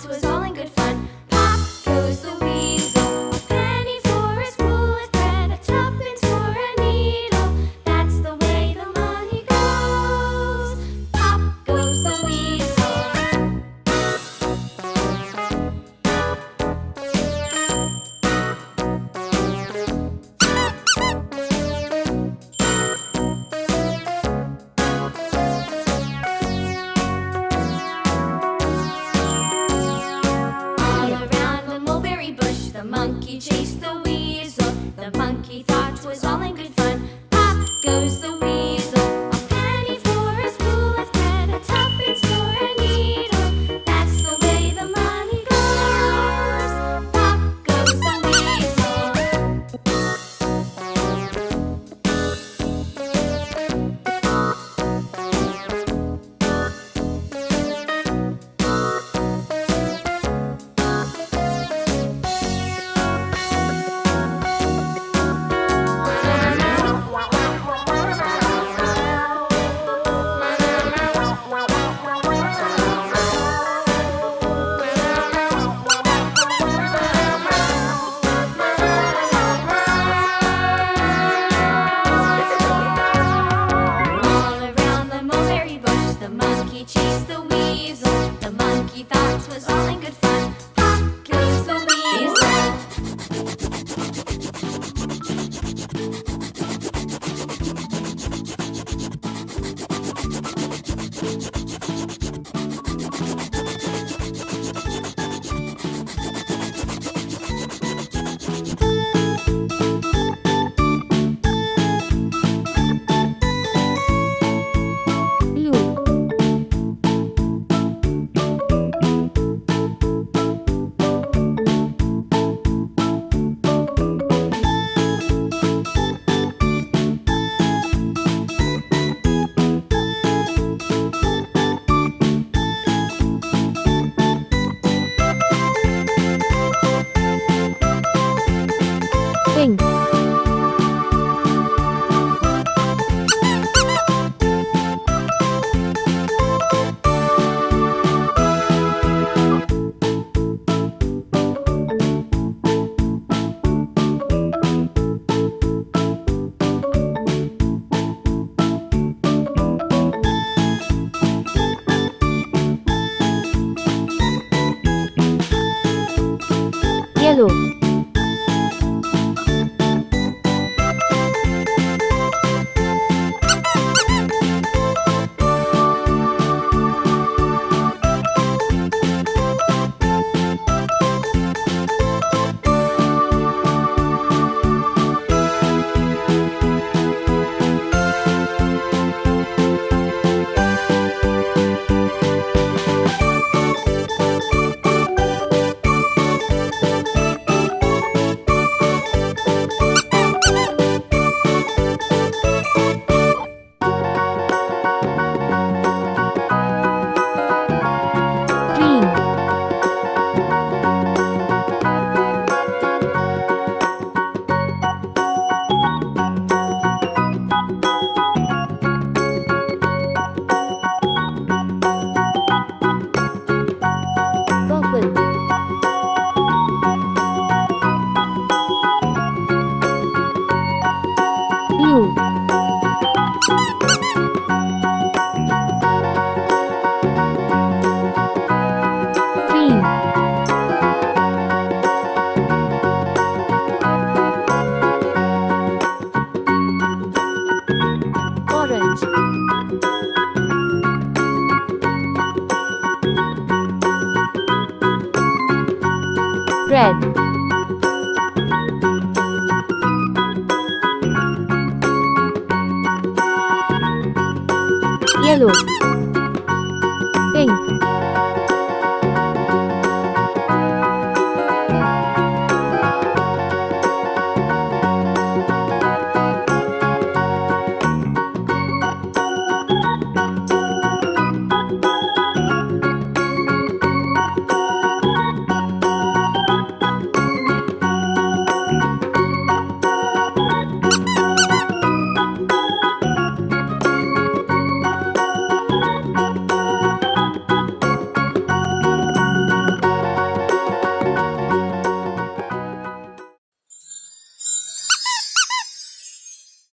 thought was all in good fun. Pop goes the weasel, a penny for a spool of thread, a tuppence for a needle. That's the way the money goes. Pop goes the weasel. The monkey chased the weasel. The monkey thought was all in good fun. Pop goes the weasel, a penny for a spool of thread, a tuppence for a needle. That's the way the money goes. Pop goes the chased the weasel. The monkey thought was all in good fun. Pop goes the pink. Yellow. Blue. Green. Orange. Red. Yellow.